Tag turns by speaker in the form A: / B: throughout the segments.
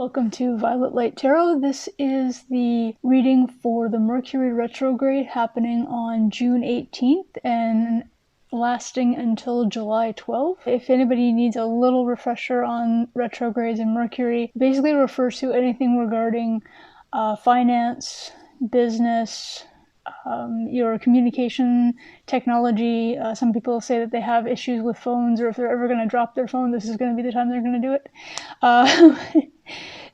A: Welcome to Violet Light Tarot. This is the reading for the Mercury Retrograde happening on June 18th and lasting until July 12th. If anybody needs a little refresher on retrogrades and Mercury, basically refers to anything regarding finance, business, your communication technology. Some people say that they have issues with phones, or if they're ever going to drop their phone, this is going to be the time they're going to do it.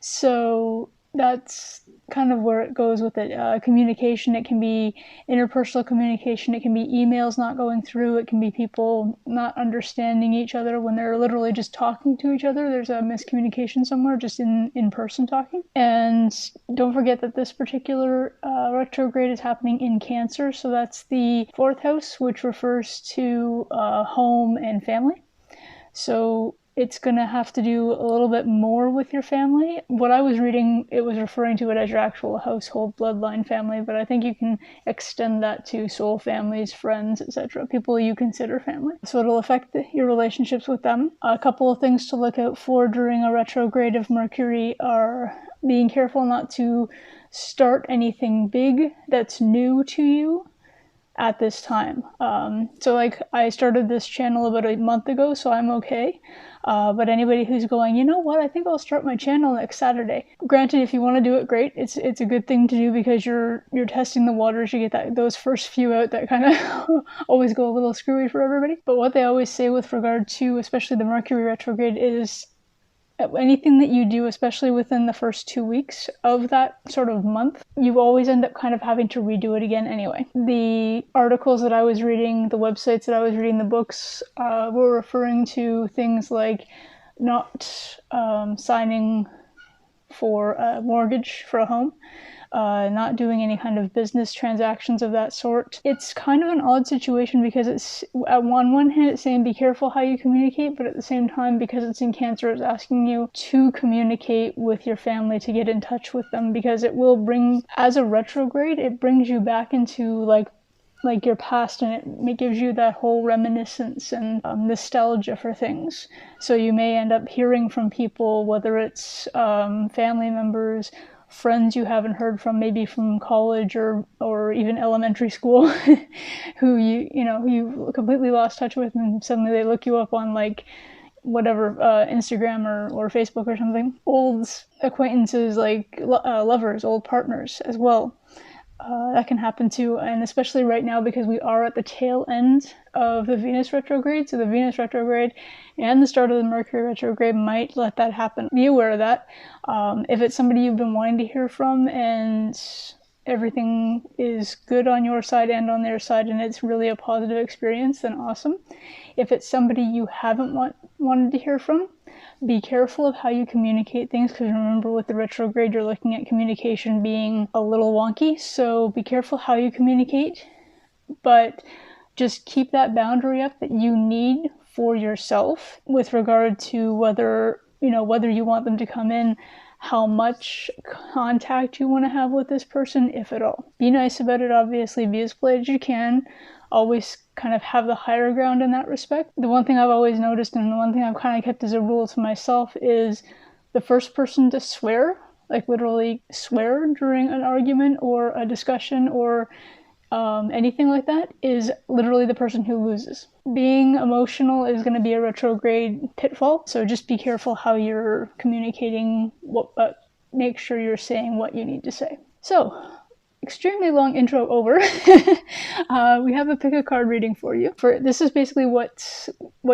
A: So that's kind of where it goes with it. Communication, it can be interpersonal communication, it can be emails not going through, it can be people not understanding each other when they're literally just talking to each other. There's a miscommunication somewhere, just in person talking. And don't forget that this particular retrograde is happening in Cancer, so that's the 4th house, which refers to home and family. So it's going to have to do a little bit more with your family. What I was reading, it was referring to it as your actual household bloodline family, but I think you can extend that to soul families, friends, etc., people you consider family. So it'll affect your relationships with them. A couple of things to look out for during a retrograde of Mercury are being careful not to start anything big that's new to you at this time. So like I started this channel about a month ago, so I'm okay. But anybody who's going, you know what, I think I'll start my channel next Saturday. Granted, if you want to do it, great. It's a good thing to do because you're testing the waters. You get those first few out that kind of always go a little screwy for everybody. But what they always say with regard to, especially the Mercury retrograde, is anything that you do, especially within the first 2 weeks of that sort of month, you always end up kind of having to redo it again anyway. The articles that I was reading, the websites that I was reading, the books were referring to things like not signing for a mortgage for a home, not doing any kind of business transactions of that sort. It's kind of an odd situation because it's, on one hand, it's saying be careful how you communicate, but at the same time, because it's in Cancer, it's asking you to communicate with your family, to get in touch with them, because it will bring, as a retrograde, it brings you back into like your past, and it gives you that whole reminiscence and nostalgia for things. So you may end up hearing from people, whether it's family members, friends you haven't heard from, maybe from college or even elementary school, who you completely lost touch with, and suddenly they look you up on like whatever, Instagram or Facebook or something. Old acquaintances, like lovers, old partners as well. That can happen too, and especially right now because we are at the tail end of the Venus retrograde, so the Venus retrograde and the start of the Mercury retrograde might let that happen. Be aware of that. If it's somebody you've been wanting to hear from and everything is good on your side and on their side and it's really a positive experience, then awesome. If it's somebody you haven't wanted to hear from, be careful of how you communicate things, because remember, with the retrograde, you're looking at communication being a little wonky, so be careful how you communicate, but just keep that boundary up that you need for yourself with regard to whether you want them to come in, how much contact you want to have with this person, if at all. Be nice about it, obviously, be as polite as you can. Always kind of have the higher ground in that respect. The one thing I've always noticed, and the one thing I've kind of kept as a rule to myself, is the first person to swear, like literally swear during an argument or a discussion or anything like that, is literally the person who loses. Being emotional is going to be a retrograde pitfall, so just be careful how you're communicating, make sure you're saying what you need to say. So, extremely long intro over. We have a pick a card reading for you. This is basically what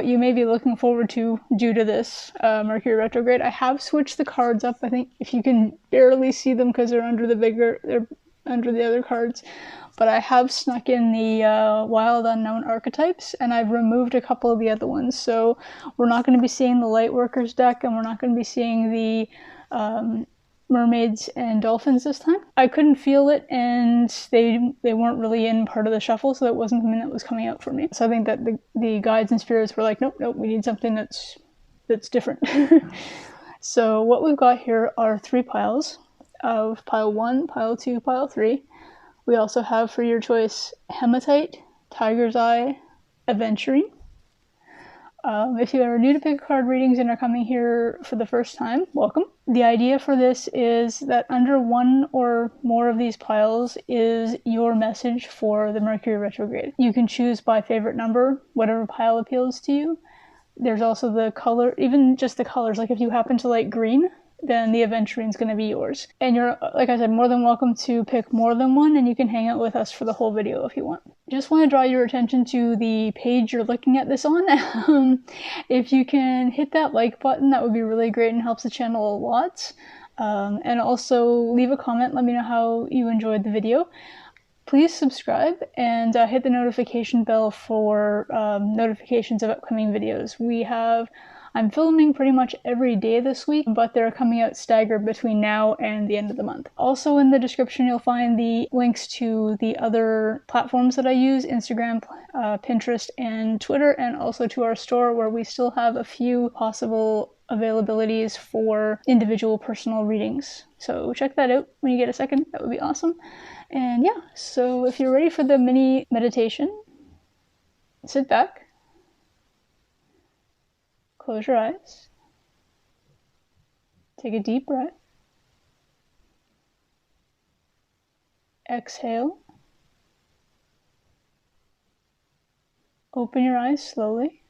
A: you may be looking forward to due to this Mercury retrograde. I have switched the cards up. I think if you can barely see them because they're under the other cards, but I have snuck in the Wild Unknown Archetypes, and I've removed a couple of the other ones. So we're not going to be seeing the Lightworkers deck, and we're not going to be seeing the Mermaids and Dolphins this time. I couldn't feel it, and they weren't really in part of the shuffle, so that wasn't something that was coming out for me. So I think that the guides and spirits were like, nope, we need something that's different. So what we've got here are 3 piles of pile 1, pile 2, pile 3. We also have, for your choice, Hematite, Tiger's Eye, Aventurine. If you are new to pick card readings and are coming here for the first time, welcome. The idea for this is that under one or more of these piles is your message for the Mercury retrograde. You can choose by favorite number, whatever pile appeals to you. There's also the color, even just the colors. Like if you happen to like green, then the aventurine is going to be yours. And you're, like I said, more than welcome to pick more than one, and you can hang out with us for the whole video if you want. Just want to draw your attention to the page you're looking at this on. If you can hit that like button, that would be really great and helps the channel a lot. And also leave a comment, let me know how you enjoyed the video. Please subscribe and hit the notification bell for notifications of upcoming videos. I'm filming pretty much every day this week, but they're coming out staggered between now and the end of the month. Also in the description, you'll find the links to the other platforms that I use, Instagram, Pinterest, and Twitter, and also to our store where we still have a few possible availabilities for individual personal readings. So check that out when you get a second. That would be awesome. And yeah, so if you're ready for the mini meditation, sit back. Close your eyes. Take a deep breath. Exhale. Open your eyes slowly.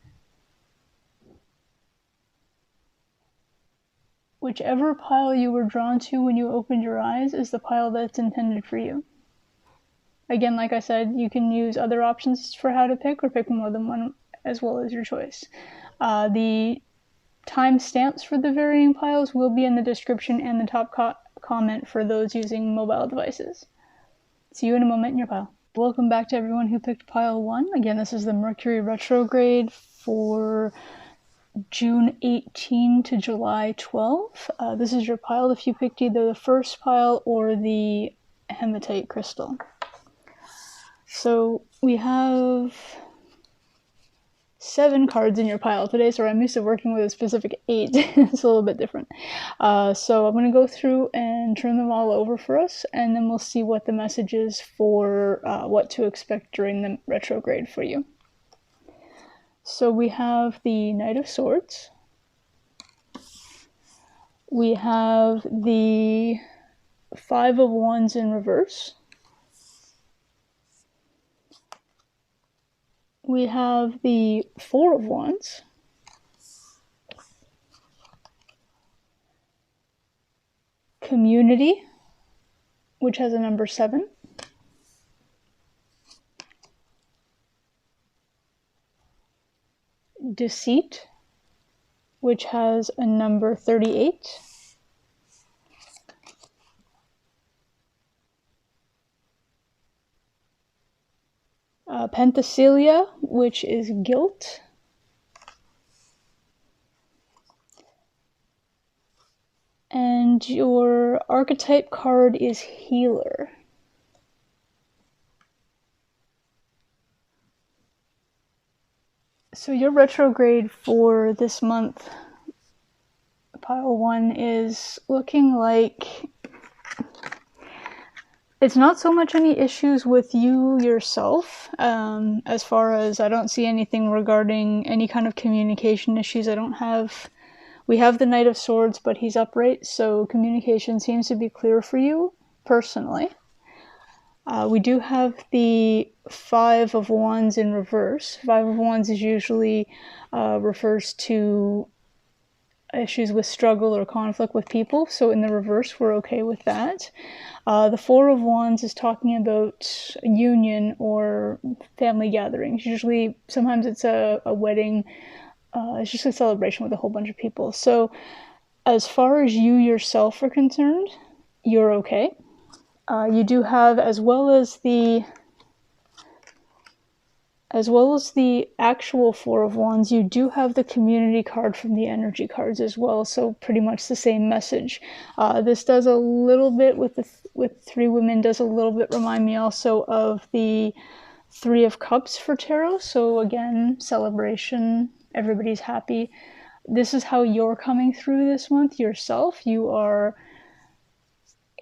A: Whichever pile you were drawn to when you opened your eyes is the pile that's intended for you. Again, like I said, you can use other options for how to pick or pick more than one as well as your choice. The timestamps for the varying piles will be in the description and the top comment for those using mobile devices. See you in a moment in your pile. Welcome back to everyone who picked pile 1. Again, this is the Mercury retrograde for June 18 to July 12. This is your pile if you picked either the first pile or the hematite crystal. So we have 7 cards in your pile today, so I'm used to working with a specific 8. It's a little bit different. So I'm going to go through and turn them all over for us, and then we'll see what the message is for what to expect during the retrograde for you. So we have the Knight of Swords. We have the 5 of Wands in reverse. We have the 4 of Wands. Community, which has a number 7. Deceit, which has a number 38. Penthesilea, which is guilt. And your archetype card is healer. So your retrograde for this month, pile 1, is looking like it's not so much any issues with you yourself, as far as I don't see anything regarding any kind of communication issues. We have the Knight of Swords, but he's upright, so communication seems to be clear for you, personally. We do have the 5 of Wands in reverse. 5 of Wands is usually refers to issues with struggle or conflict with people, so in the reverse we're okay with that. The 4 of Wands is talking about a union or family gatherings. Usually, sometimes it's a wedding. It's just a celebration with a whole bunch of people. So as far as you yourself are concerned, you're okay. You do have, as well as the actual 4 of Wands, you do have the community card from the energy cards as well, so pretty much the same message. This does a little bit with 3 women, does a little bit remind me also of the 3 of Cups for tarot, so again, celebration, everybody's happy. This is how you're coming through this month yourself. You are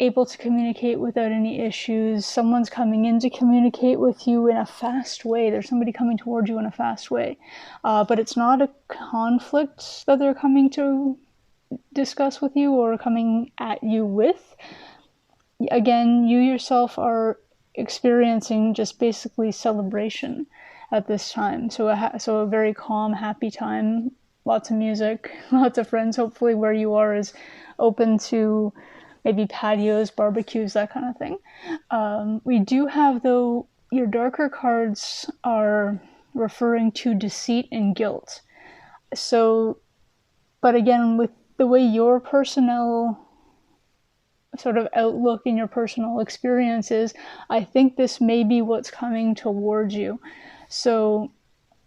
A: able to communicate without any issues. Someone's coming in to communicate with you in a fast way. There's somebody coming towards you in a fast way. But it's not a conflict that they're coming to discuss with you or coming at you with. Again, you yourself are experiencing just basically celebration at this time. So a very calm, happy time. Lots of music, lots of friends. Hopefully where you are is open to maybe patios, barbecues, that kind of thing. We do have, though, your darker cards are referring to deceit and guilt. So, but again, with the way your personal sort of outlook in your personal experiences, I think this may be what's coming towards you. So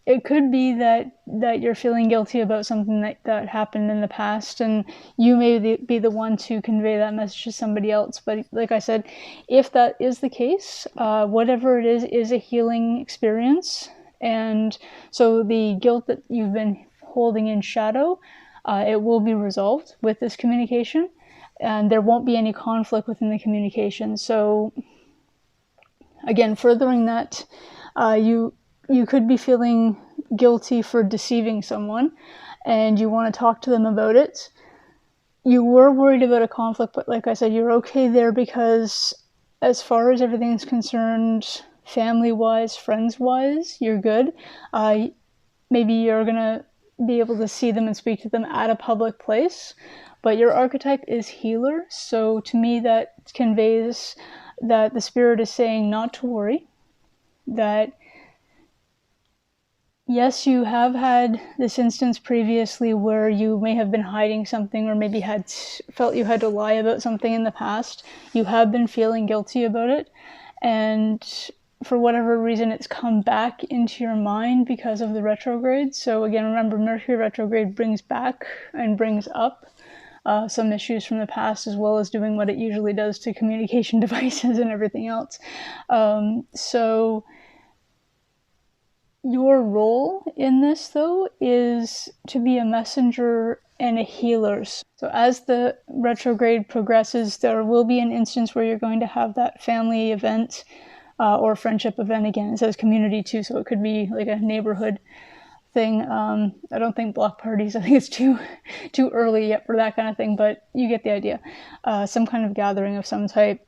A: it could be that you're feeling guilty about something that happened in the past, and you may be the one to convey that message to somebody else. But like I said, if that is the case, whatever it is a healing experience. And so the guilt that you've been holding in shadow, it will be resolved with this communication, and there won't be any conflict within the communication. So again, furthering that, you could be feeling guilty for deceiving someone, and you want to talk to them about it. You were worried about a conflict, but like I said, you're okay there because as far as everything's concerned, family-wise, friends-wise, you're good. Maybe you're going to be able to see them and speak to them at a public place, but your archetype is healer, so to me that conveys that the spirit is saying not to worry, that yes, you have had this instance previously where you may have been hiding something or maybe had felt you had to lie about something in the past. You have been feeling guilty about it, and for whatever reason it's come back into your mind because of the retrograde. So again, remember, Mercury retrograde brings back and brings up some issues from the past, as well as doing what it usually does to communication devices and everything else. So your role in this, though, is to be a messenger and a healer. So as the retrograde progresses, there will be an instance where you're going to have that family event or friendship event. Again, it says community too, so it could be like a neighborhood thing. I don't think block parties, I think it's too early yet for that kind of thing, but you get the idea. Some kind of gathering of some type,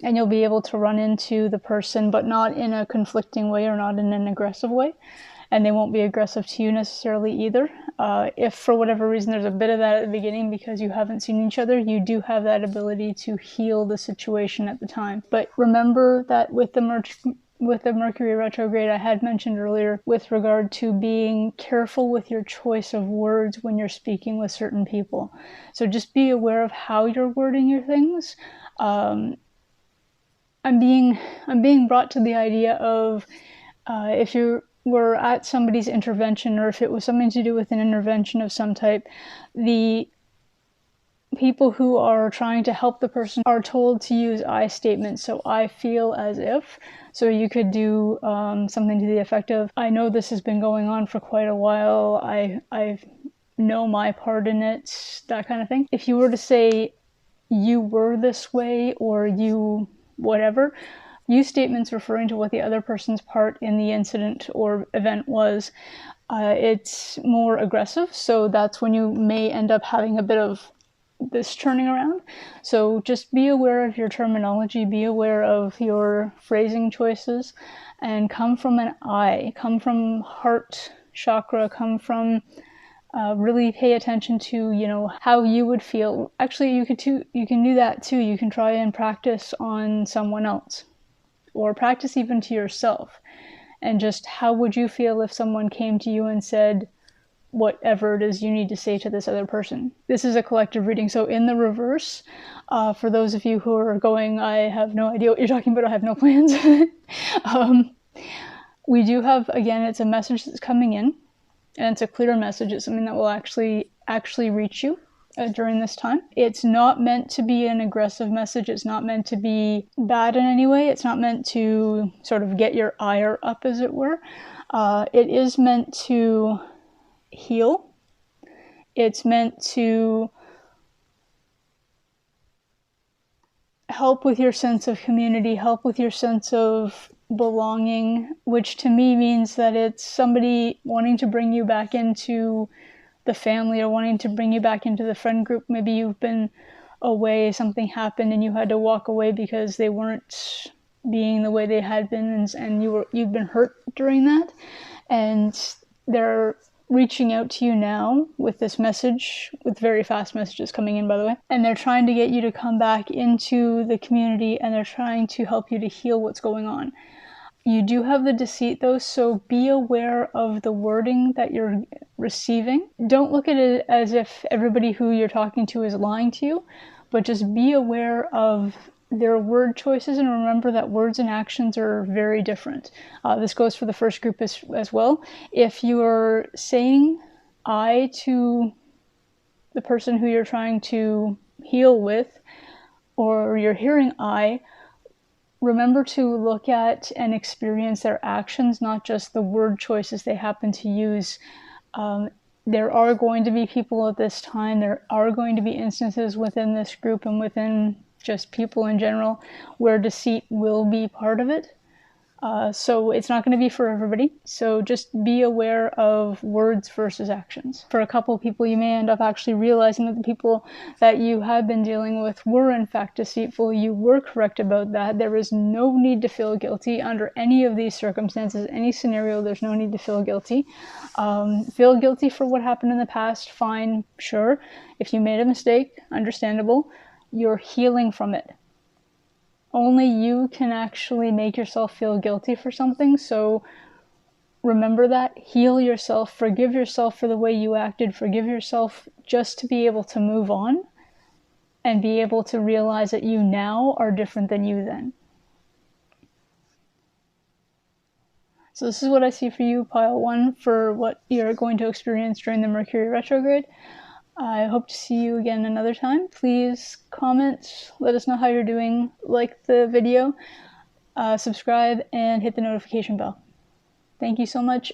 A: and you'll be able to run into the person, but not in a conflicting way or not in an aggressive way, and they won't be aggressive to you necessarily either. If for whatever reason there's a bit of that at the beginning because you haven't seen each other, you do have that ability to heal the situation at the time. But remember that with the Mercury retrograde, I had mentioned earlier with regard to being careful with your choice of words when you're speaking with certain people. So just be aware of how you're wording your things. I'm being brought to the idea of if you were at somebody's intervention, or if it was something to do with an intervention of some type, the people who are trying to help the person are told to use I statements. So I feel as if. So you could do something to the effect of, I know this has been going on for quite a while. I know my part in it, that kind of thing. If you were to say you were this way or you whatever, use statements referring to what the other person's part in the incident or event was. It's more aggressive, so that's when you may end up having a bit of this turning around. So just be aware of your terminology, be aware of your phrasing choices, and come from an I, come from heart chakra, come from really pay attention to, how you would feel. Actually, you can do that too. You can try and practice on someone else, or practice even to yourself, and just how would you feel if someone came to you and said whatever it is you need to say to this other person. This is a collective reading, so in the reverse, for those of you who are going, I have no idea what you're talking about, I have no plans, we do have, again, it's a message that's coming in, and it's a clear message. It's something that will actually reach you during this time. It's not meant to be an aggressive message. It's not meant to be bad in any way. It's not meant to sort of get your ire up, as it were. It is meant to heal. It's meant to help with your sense of community, help with your sense of belonging, which to me means that it's somebody wanting to bring you back into the family or wanting to bring you back into the friend group. Maybe you've been away, something happened and you had to walk away because they weren't being the way they had been, and you've been hurt during that, and they're reaching out to you now with this message, with very fast messages coming in, by the way, and they're trying to get you to come back into the community, and they're trying to help you to heal what's going on. You do have the deceit though, so be aware of the wording that you're receiving. Don't look at it as if everybody who you're talking to is lying to you, but just be aware of their word choices, and remember that words and actions are very different. This goes for the first group as well. If you are saying I to the person who you're trying to heal with, or you're hearing I, remember to look at and experience their actions, not just the word choices they happen to use. There are going to be people at this time, there are going to be instances within this group and within just people in general where deceit will be part of it. So it's not going to be for everybody. So just be aware of words versus actions. For a couple of people, you may end up actually realizing that the people that you have been dealing with were in fact deceitful. You were correct about that. There is no need to feel guilty under any of these circumstances, any scenario. There's no need to feel guilty. Feel guilty for what happened in the past, fine, sure. If you made a mistake, understandable. You're healing from it. Only you can actually make yourself feel guilty for something, so remember that. Heal yourself, forgive yourself for the way you acted, forgive yourself just to be able to move on and be able to realize that you now are different than you then. So this is what I see for you, pile 1, for what you're going to experience during the Mercury retrograde. I hope to see you again another time. Please comment, let us know how you're doing, like the video, subscribe, and hit the notification bell. Thank you so much.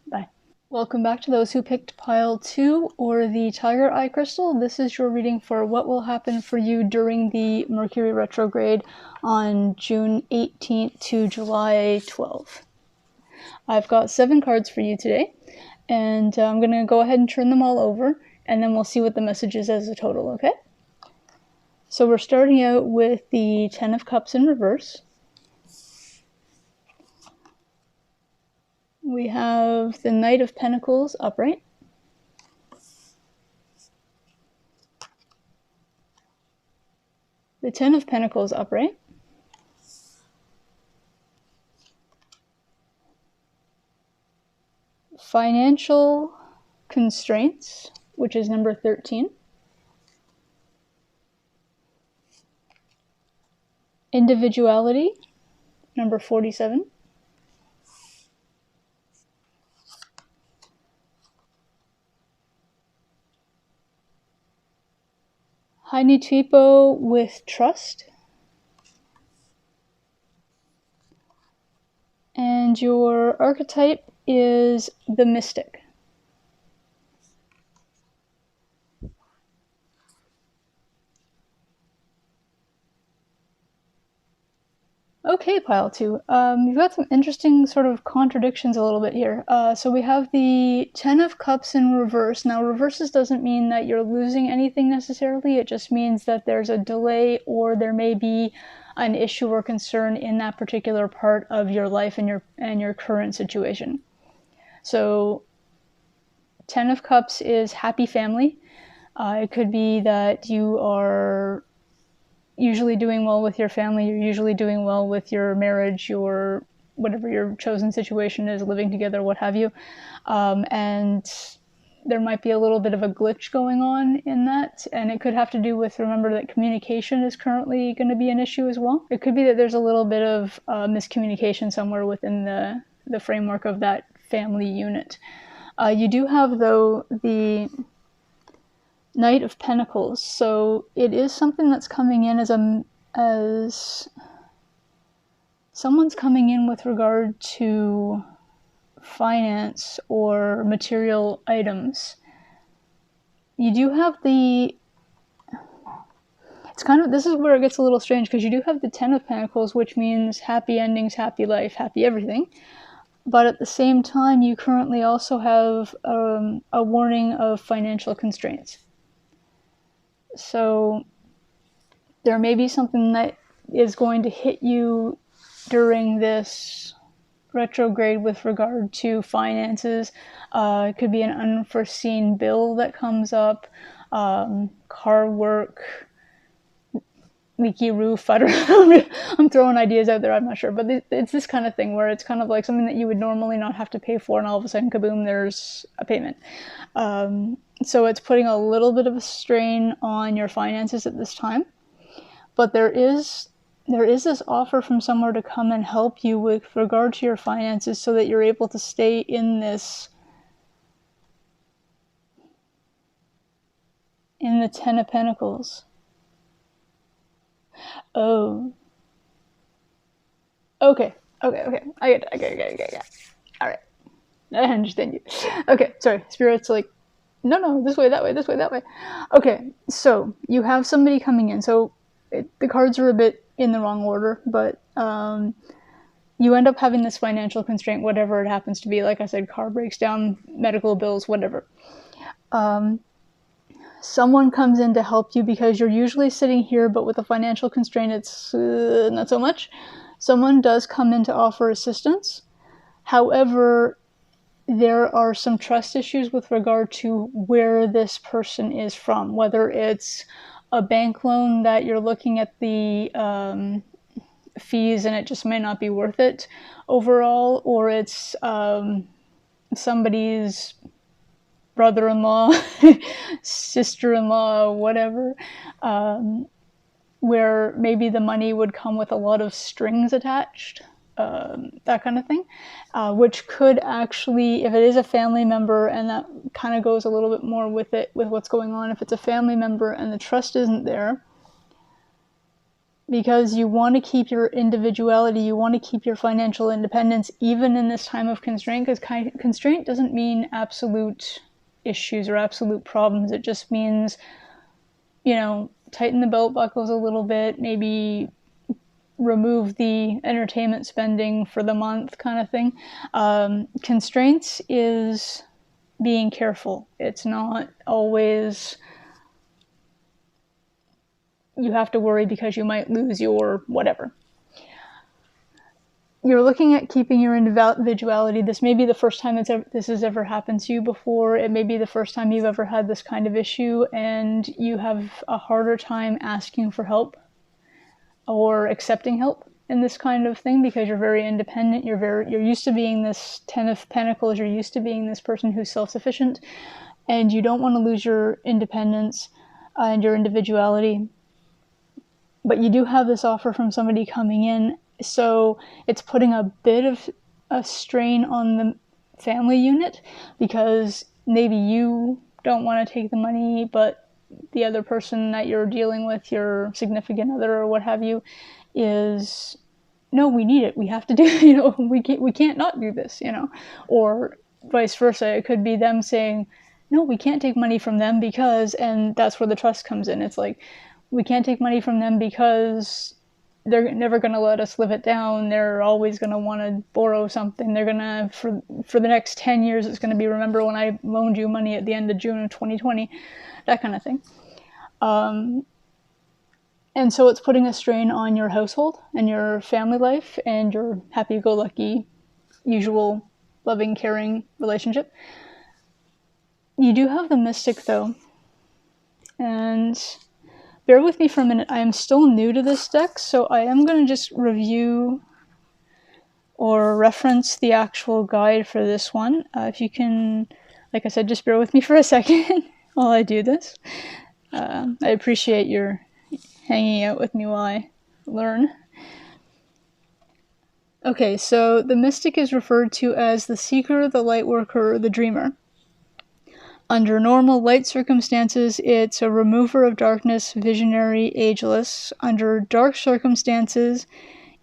A: Bye. Welcome back to those who picked pile 2, or the Tiger Eye Crystal. This is your reading for what will happen for you during the Mercury retrograde on June 18th to July 12th. I've got 7 cards for you today, and I'm going to go ahead and turn them all over, and then we'll see what the message is as a total, okay? So we're starting out with the 10 of Cups in reverse. We have the Knight of Pentacles upright. The 10 of Pentacles upright. Financial constraints, which is number 13. Individuality, number 47. Hainitipo with trust. And your archetype is the Mystic. Okay, pile 2. You've got some interesting sort of contradictions a little bit here. So we have the 10 of Cups in reverse. Now, reverses doesn't mean that you're losing anything necessarily. It just means that there's a delay, or there may be an issue or concern in that particular part of your life and your current situation. So 10 of Cups is happy family. It could be that you are usually doing well with your family, you're usually doing well with your marriage, your whatever your chosen situation is, living together, what have you. And there might be a little bit of a glitch going on in that, and it could have to do with, remember that communication is currently going to be an issue as well. It could be that there's a little bit of miscommunication somewhere within the framework of that family unit. You do have, though, the Knight of Pentacles, so it is something that's coming in as someone's coming in with regard to finance or material items. You do have it's this is where it gets a little strange, because you do have the Ten of Pentacles, which means happy endings, happy life, happy everything. But at the same time, you currently also have a warning of financial constraints. So there may be something that is going to hit you during this retrograde with regard to finances. It could be an unforeseen bill that comes up, car work, leaky roof. I don't know. I'm throwing ideas out there. I'm not sure, but it's this kind of thing where it's kind of like something that you would normally not have to pay for, and all of a sudden, kaboom! There's a payment. So it's putting a little bit of a strain on your finances at this time. But there is this offer from somewhere to come and help you with regard to your finances, so that you're able to stay in the Ten of Pentacles. Oh. Okay. I get it. Alright. I understand you. Okay, sorry. Spirit's like, no, this way, that way. Okay, so you have somebody coming in. So the cards are a bit in the wrong order, but you end up having this financial constraint, whatever it happens to be. Like I said, car breaks down, medical bills, whatever. Someone comes in to help you, because you're usually sitting here, but with a financial constraint, it's not so much. Someone does come in to offer assistance. However, there are some trust issues with regard to where this person is from, whether it's a bank loan that you're looking at the fees and it just may not be worth it overall, or it's somebody's brother-in-law, sister-in-law, whatever, where maybe the money would come with a lot of strings attached, that kind of thing, which could actually, if it is a family member, and that kind of goes a little bit more with what's going on, if it's a family member and the trust isn't there, because you want to keep your individuality, you want to keep your financial independence, even in this time of constraint, because constraint doesn't mean absolute issues or absolute problems. It just means, tighten the belt buckles a little bit, maybe remove the entertainment spending for the month, kind of thing. Constraints is being careful. It's not always you have to worry because you might lose your whatever. You're looking at keeping your individuality. This may be the first time this has ever happened to you before. It may be the first time you've ever had this kind of issue, and you have a harder time asking for help or accepting help in this kind of thing, because you're very independent. You're used to being this Ten of Pentacles. You're used to being this person who's self-sufficient, and you don't want to lose your independence and your individuality. But you do have this offer from somebody coming in, so it's putting a bit of a strain on the family unit, because maybe you don't want to take the money, but the other person that you're dealing with, your significant other or what have you, is, no, we need it. We have to do, we can't not do this, or vice versa. It could be them saying, no, we can't take money from them because, and that's where the trust comes in. It's like, we can't take money from them because they're never going to let us live it down. They're always going to want to borrow something. They're going to, for the next 10 years, it's going to be, remember when I loaned you money at the end of June of 2020, that kind of thing. And so it's putting a strain on your household and your family life and your happy-go-lucky, usual, loving, caring relationship. You do have the Mystic, though. And bear with me for a minute. I am still new to this deck, so I am going to just review or reference the actual guide for this one. If you can, like I said, just bear with me for a second while I do this. I appreciate your hanging out with me while I learn. Okay, so the Mystic is referred to as the Seeker, the Lightworker, or the Dreamer. Under normal light circumstances, it's a remover of darkness, visionary, ageless. Under dark circumstances,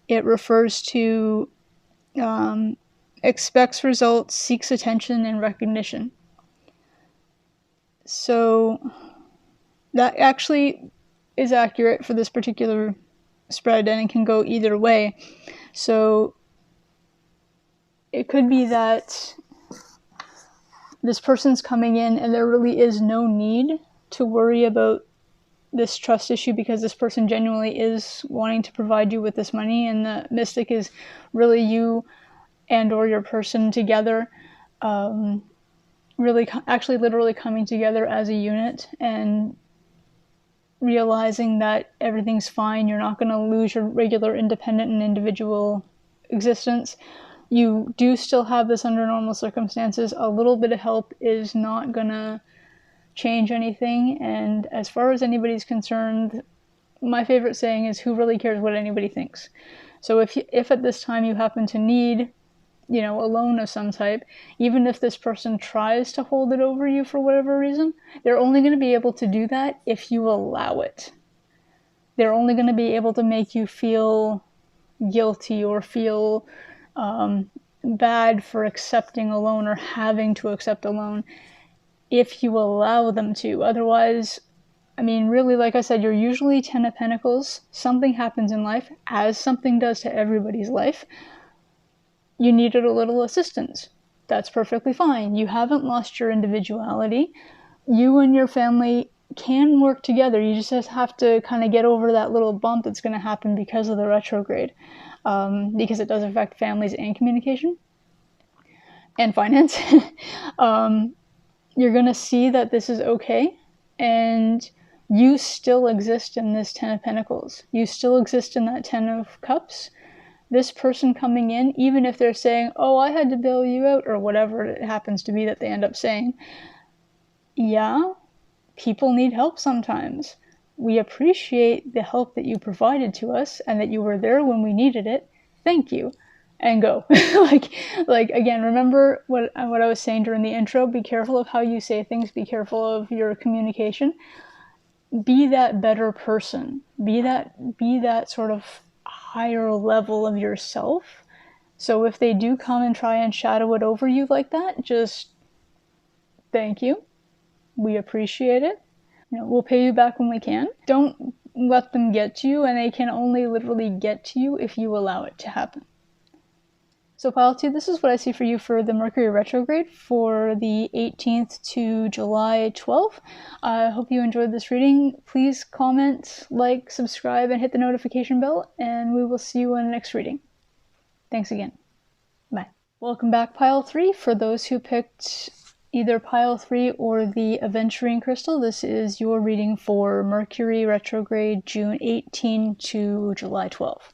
A: it refers to expects results, seeks attention and recognition. So that actually, is accurate for this particular spread, and it can go either way. So it could be that this person's coming in and there really is no need to worry about this trust issue because this person genuinely is wanting to provide you with this money, and the mystic is really you and or your person together, really actually literally coming together as a unit and realizing that everything's fine. You're not going to lose your regular independent and individual existence. You do still have this under normal circumstances. A little bit of help is not going to change anything, and as far as anybody's concerned, my favorite saying is, who really cares what anybody thinks? So if at this time you happen to need, a loan of some type, even if this person tries to hold it over you for whatever reason, they're only going to be able to do that if you allow it. They're only going to be able to make you feel guilty or feel bad for accepting a loan or having to accept a loan if you allow them to. Otherwise, really, like I said, you're usually 10 of Pentacles. Something happens in life, as something does to everybody's life. You needed a little assistance. That's perfectly fine. You haven't lost your individuality. You and your family can work together. You just have to kind of get over that little bump that's going to happen because of the retrograde, because it does affect families and communication and finance. You're going to see that this is okay, and you still exist in this 10 of Pentacles. You still exist in that 10 of Cups. This person coming in, even if they're saying, oh, I had to bail you out, or whatever it happens to be that they end up saying, yeah, people need help sometimes. We appreciate the help that you provided to us and that you were there when we needed it. Thank you. And go. like again, remember what I was saying during the intro. Be careful of how you say things. Be careful of your communication. Be that better person. Be that sort of higher level of yourself. So if they do come and try and shadow it over you like that, just thank you. We appreciate it. We'll pay you back when we can. Don't let them get to you, and they can only literally get to you if you allow it to happen. So pile 2, this is what I see for you for the Mercury retrograde for the 18th to July 12th. I hope you enjoyed this reading. Please comment, like, subscribe, and hit the notification bell, and we will see you in the next reading. Thanks again. Bye. Welcome back, pile 3. For those who picked either pile 3 or the Aventurine Crystal, this is your reading for Mercury retrograde June 18 to July 12.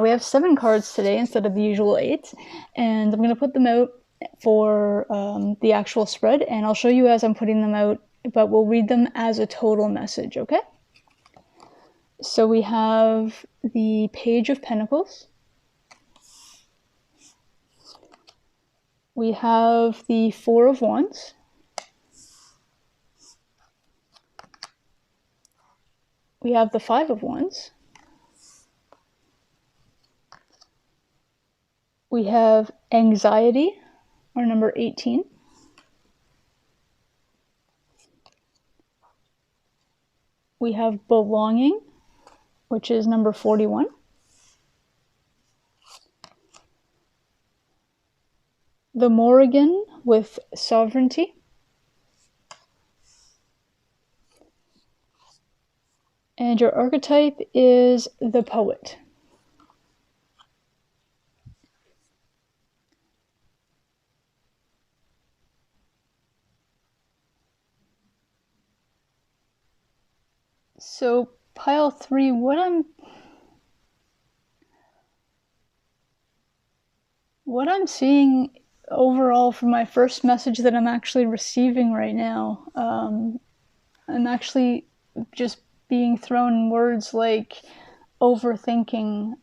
A: We have 7 cards today instead of the usual 8, and I'm going to put them out for the actual spread, and I'll show you as I'm putting them out, but we'll read them as a total message, okay? So we have the Page of Pentacles. We have the Four of Wands. We have the Five of Wands. We have Anxiety, or number 18. We have Belonging, which is number 41. The Morrigan with Sovereignty. And your archetype is the Poet. So pile 3, what I'm seeing overall for my first message that I'm actually receiving right now, I'm actually just being thrown words like overthinking,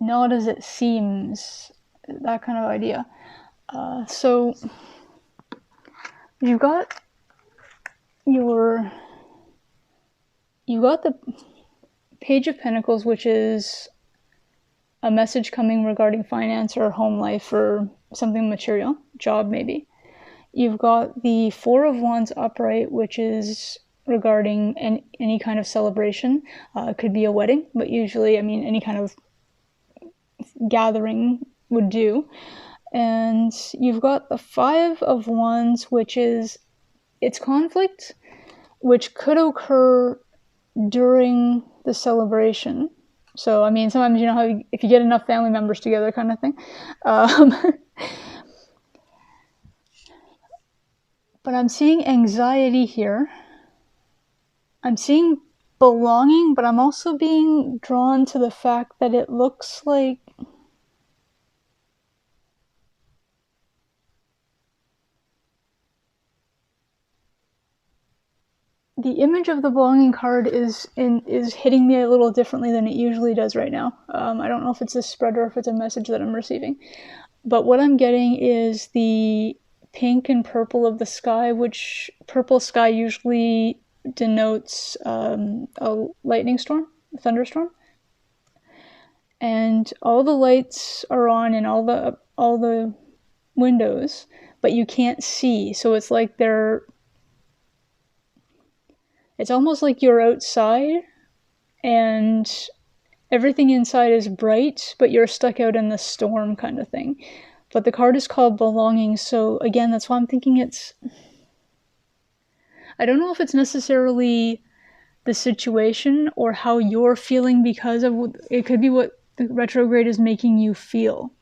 A: not as it seems, that kind of idea. So you got the Page of Pentacles, which is a message coming regarding finance or home life or something material, job maybe. You've got the Four of Wands upright, which is regarding any kind of celebration. It could be a wedding, but usually, any kind of gathering would do. And you've got the Five of Wands, which is it's conflict, which could occur during the celebration. So, sometimes you know how if you get enough family members together, kind of thing. But I'm seeing anxiety here. I'm seeing belonging, but I'm also being drawn to the fact that it looks like the image of the belonging card is hitting me a little differently than it usually does right now. I don't know if it's a spread or if it's a message that I'm receiving. But what I'm getting is the pink and purple of the sky, which purple sky usually denotes a lightning storm, a thunderstorm. And all the lights are on in all the windows, but you can't see. So it's like it's almost like you're outside and everything inside is bright, but you're stuck out in the storm kind of thing. But the card is called belonging, so again, that's why I'm thinking I don't know if it's necessarily the situation or how you're feeling because of it could be what the retrograde is making you feel.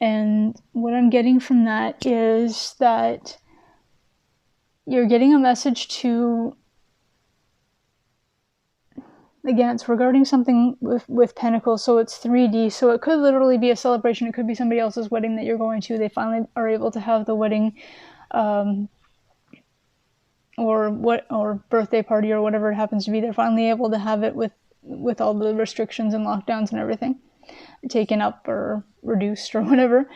A: And what I'm getting from that is that you're getting a message to, again, it's regarding something with Pentacles, so it's 3D, so it could literally be a celebration, it could be somebody else's wedding that you're going to, they finally are able to have the wedding, or birthday party or whatever it happens to be, they're finally able to have it with all the restrictions and lockdowns and everything taken up or reduced or whatever.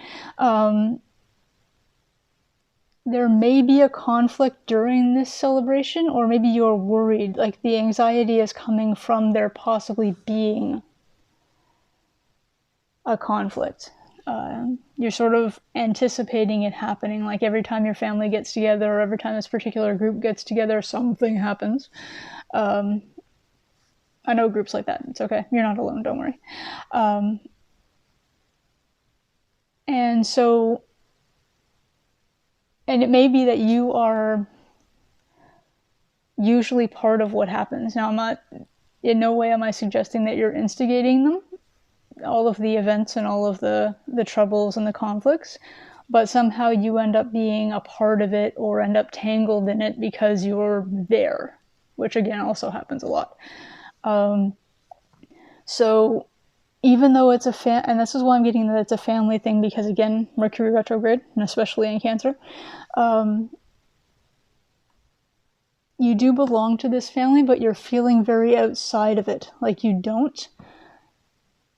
A: There may be a conflict during this celebration, or maybe you're worried, like the anxiety is coming from there possibly being a conflict. You're sort of anticipating it happening, like every time your family gets together or every time this particular group gets together, something happens. I know groups like that. It's okay. You're not alone. Don't worry. And so, and it may be that you are usually part of what happens. Now, I'm not, in no way am I suggesting that you're instigating them, all of the events and all of the troubles and the conflicts, but somehow you end up being a part of it or end up tangled in it because you're there, which again also happens a lot. So even though it's and this is why I'm getting that it's a family thing, because again, Mercury retrograde, and especially in Cancer, you do belong to this family, but you're feeling very outside of it. Like you don't.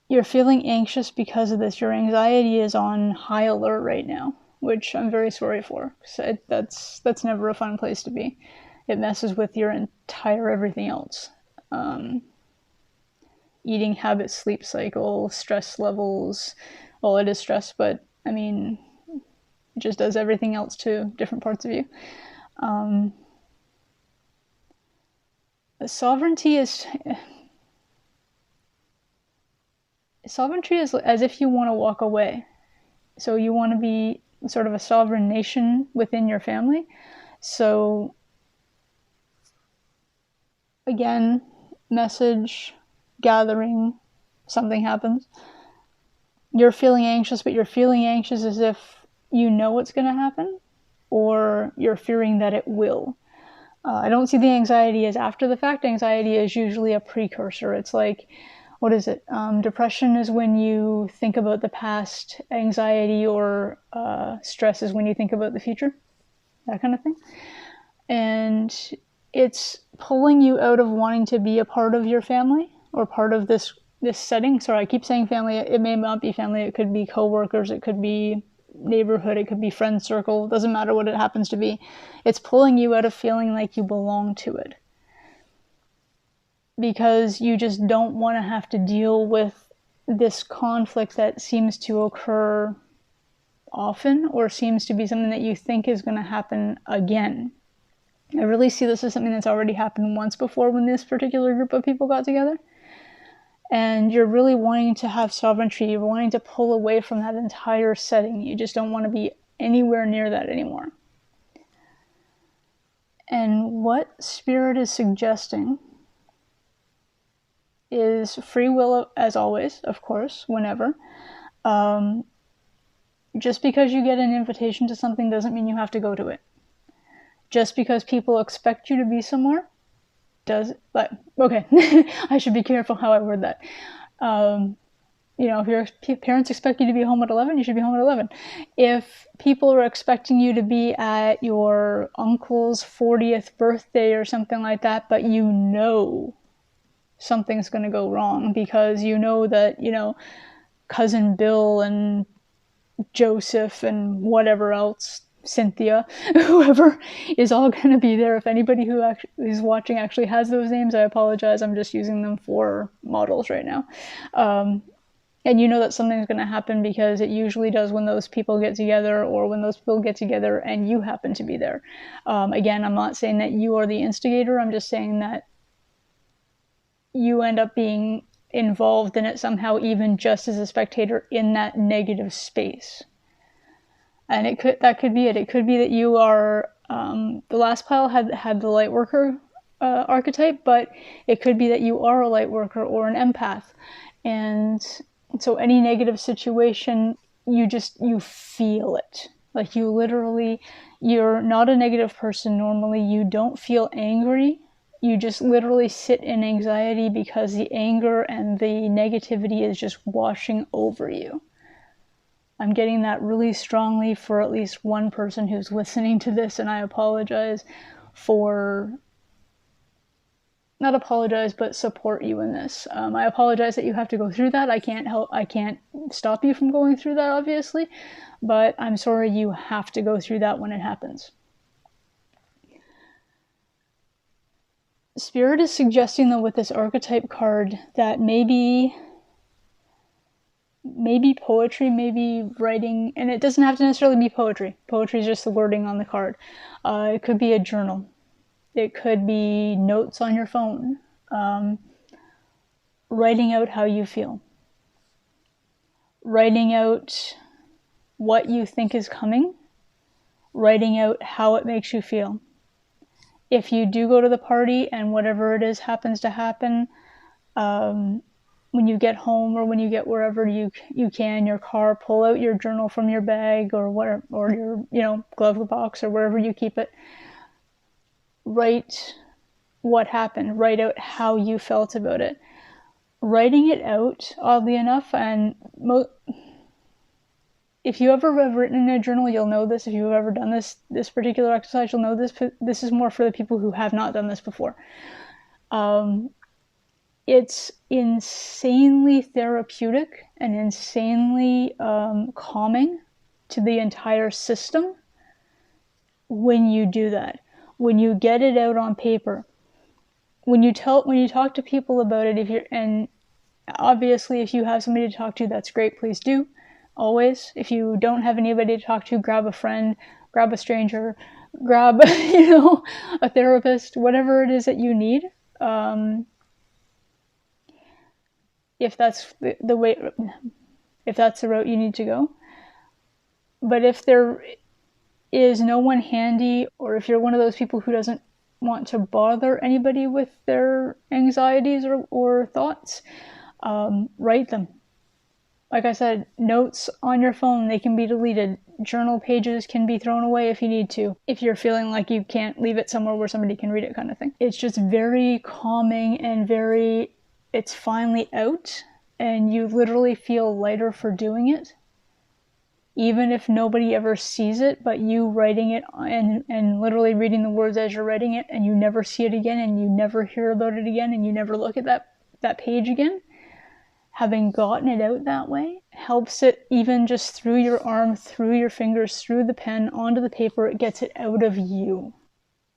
A: You're feeling anxious because of this. Your anxiety is on high alert right now, which I'm very sorry for. So that's never a fun place to be. It messes with your entire everything else. Eating habits, sleep cycle, stress levels. Well, it is stress, but it just does everything else to different parts of you. Sovereignty is as if you want to walk away. So you want to be sort of a sovereign nation within your family. So again, message, gathering, something happens. You're feeling anxious, but you're feeling anxious as if you know what's going to happen, or you're fearing that it will. I don't see the anxiety as after the fact. Anxiety is usually a precursor. It's like, what is it? Depression is when you think about the past. Anxiety or stress is when you think about the future. That kind of thing. And it's pulling you out of wanting to be a part of your family or part of this setting. Sorry, I keep saying family. It may not be family. It could be coworkers. It could be neighborhood. It could be friend circle. It doesn't matter what it happens to be. It's pulling you out of feeling like you belong to it, because you just don't want to have to deal with this conflict that seems to occur often, or seems to be something that you think is going to happen again. I really see this as something that's already happened once before when this particular group of people got together. And you're really wanting to have sovereignty. You're wanting to pull away from that entire setting. You just don't want to be anywhere near that anymore. And what Spirit is suggesting is free will, as always, of course, whenever. Just because you get an invitation to something doesn't mean you have to go to it. Just because people expect you to be somewhere okay, I should be careful how I word that. If your parents expect you to be home at 11, you should be home at 11. If people are expecting you to be at your uncle's 40th birthday or something like that, but you know something's going to go wrong because you know that, cousin Bill and Joseph and whatever else, Cynthia, whoever is all going to be there. If anybody who is watching actually has those names, I apologize. I'm just using them for models right now. And you know that something's going to happen because it usually does when those people get together, or when those people get together and you happen to be there. Again, I'm not saying that you are the instigator. I'm just saying that you end up being involved in it somehow, even just as a spectator in that negative space. And that could be it. It could be that you are, the last pile had the light worker archetype, but it could be that you are a light worker or an empath. And so any negative situation, you feel it. Like you're not a negative person normally. You don't feel angry. You just literally sit in anxiety because the anger and the negativity is just washing over you. I'm getting that really strongly for at least one person who's listening to this, and I apologize but support you in this. I apologize that you have to go through that. I can't stop you from going through that, obviously, but I'm sorry you have to go through that when it happens. Spirit is suggesting, though, with this archetype card, that maybe poetry, maybe writing, and it doesn't have to necessarily be poetry. Poetry is just the wording on the card. It could be a journal. It could be notes on your phone. Writing out how you feel. Writing out what you think is coming. Writing out how it makes you feel. If you do go to the party and whatever it is happens to happen, when you get home or when you get wherever you can, your car, pull out your journal from your bag or whatever, or your glove box or wherever you keep it. Write what happened. Write out how you felt about it. Writing it out, oddly enough, and if you ever have written in a journal, you'll know this. If you've ever done this particular exercise, you'll know this. This is more for the people who have not done this before. It's insanely therapeutic and insanely calming to the entire system when you do that. When you get it out on paper. When you talk to people about it, and obviously if you have somebody to talk to, that's great, please do. Always. If you don't have anybody to talk to, grab a friend, grab a stranger, grab, a therapist, whatever it is that you need. If that's the way, if that's the route you need to go. But if there is no one handy, or if you're one of those people who doesn't want to bother anybody with their anxieties or thoughts, write them. Like I said, notes on your phone, they can be deleted. Journal pages can be thrown away if you need to, if you're feeling like you can't leave it somewhere where somebody can read it, kind of thing. It's just very calming and it's finally out, and you literally feel lighter for doing it. Even if nobody ever sees it, but you writing it and literally reading the words as you're writing it, and you never see it again, and you never hear about it again, and you never look at that page again. Having gotten it out that way helps it, even just through your arm, through your fingers, through the pen, onto the paper, it gets it out of you.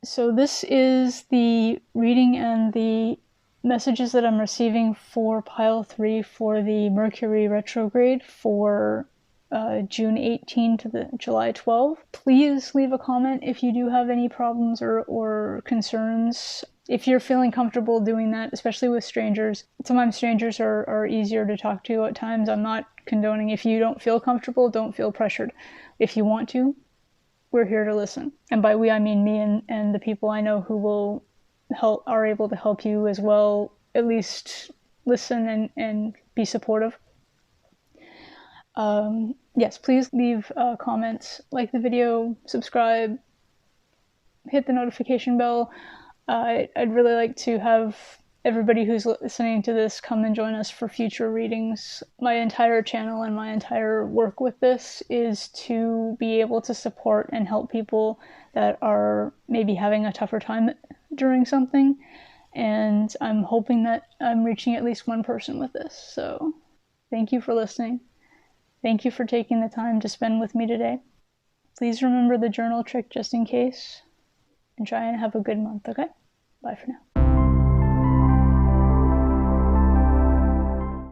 A: So this is the reading and the messages that I'm receiving for pile 3 for the Mercury Retrograde for June 18 to the July 12. Please leave a comment if you do have any problems or concerns. If you're feeling comfortable doing that, especially with strangers, sometimes strangers are easier to talk to at times. I'm not condoning. If you don't feel comfortable, don't feel pressured. If you want to, we're here to listen. And by we, I mean me and the people I know who will are able to help you as well, at least listen and be supportive. Yes, please leave comments, like the video, subscribe, hit the notification bell. I'd really like to have everybody who's listening to this come and join us for future readings. My entire channel and my entire work with this is to be able to support and help people that are maybe having a tougher time during something, and I'm hoping that I'm reaching at least one person with this. So thank you for listening. Thank you for taking the time to spend with me today. Please remember the journal trick just in case, and try and have a good month, okay? Bye for now.